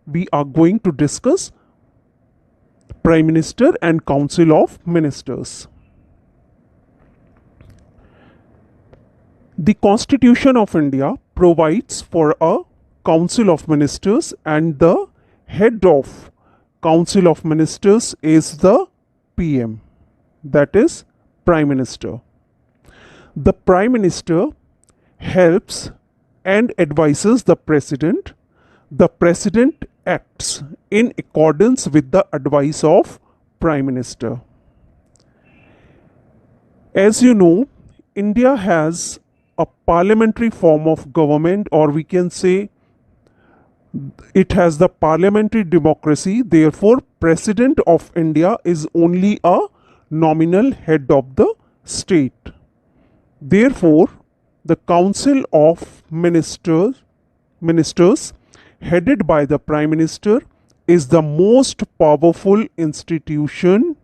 we are going to discuss Prime Minister and Council of Ministers. The Constitution of India provides for a Council of Ministers, and the head of Council of Ministers is the PM, that is Prime Minister. The Prime Minister helps and advises the President. The President acts in accordance with the advice of Prime Minister. As you know, India has a parliamentary form of government, or we can say it has the parliamentary democracy. Therefore, President of India is only a nominal head of the state. Therefore, the Council of Ministers headed by the Prime Minister is the most powerful institution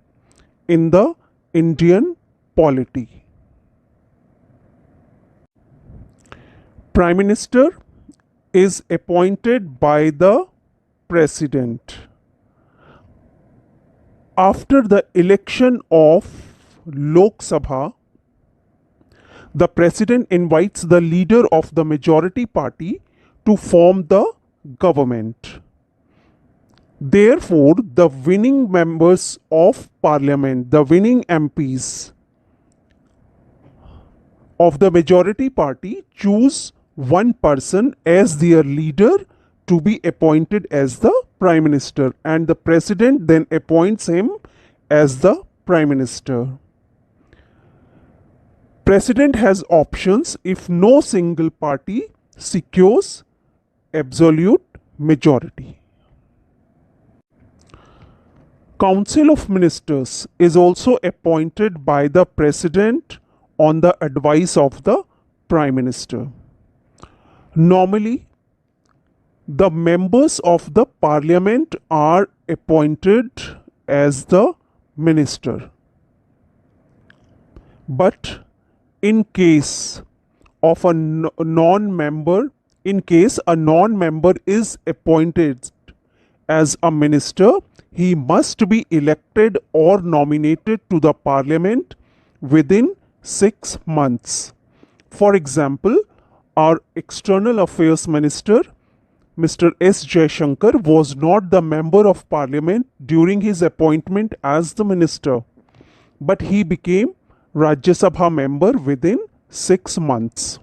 in the Indian polity. Prime Minister is appointed by the President. After the election of Lok Sabha, the President invites the leader of the majority party to form the government. Therefore, the winning members of parliament, the winning MPs of the majority party, choose one person as their leader to be appointed as the Prime Minister, and the President then appoints him as the Prime Minister. President has options if no single party secures absolute majority. Council of Ministers is also appointed by the President on the advice of the Prime Minister. Normally, the members of the Parliament are appointed as the Minister. But in case of a non-member, in case a non-member is appointed as a minister, he must be elected or nominated to the Parliament within 6 months. For example, our External Affairs Minister, Mr. S. Jaishankar, was not the Member of Parliament during his appointment as the Minister, but he became Rajya Sabha member within 6 months.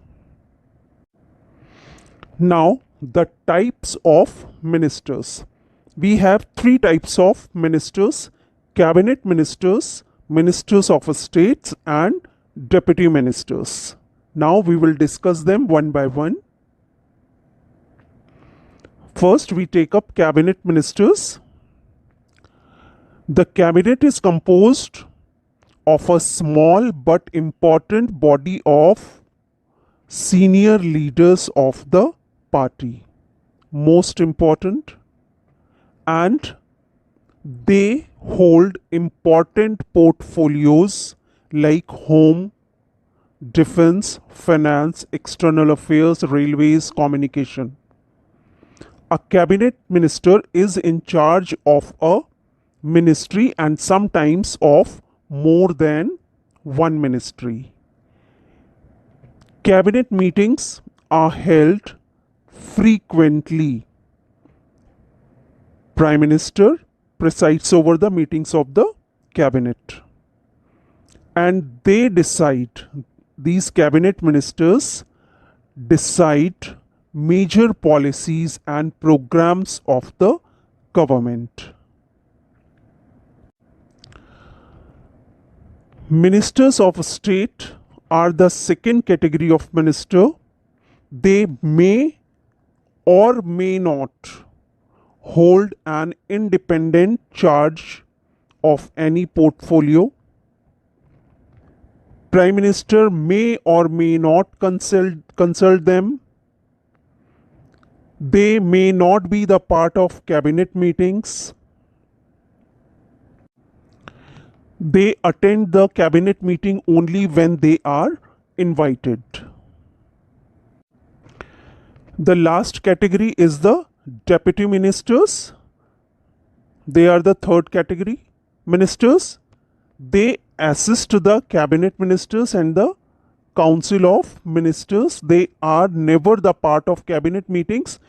Now, the types of ministers. We have 3 types of ministers: cabinet ministers, ministers of states, and deputy ministers. Now we will discuss them one by one. First, we take up cabinet ministers. The cabinet is composed of a small but important body of senior leaders of the party, most important, and they hold important portfolios like home, defense, finance, external affairs, railways, communication. A cabinet minister is in charge of a ministry and sometimes of more than one ministry. Cabinet meetings are held frequently. Prime Minister presides over the meetings of the cabinet, and they decide, these cabinet ministers decide major policies and programs of the government. Ministers of state are the second category of minister. They may or may not hold an independent charge of any portfolio. Prime Minister may or may not consult them. They may not be the part of cabinet meetings. They attend the cabinet meeting only when they are invited. The last category is the Deputy ministers, they are the third category. Ministers, they assist the cabinet ministers and the council of ministers. They are never the part of cabinet meetings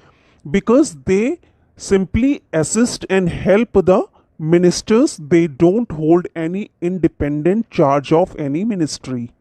because they simply assist and help the ministers. They don't hold any independent charge of any ministry.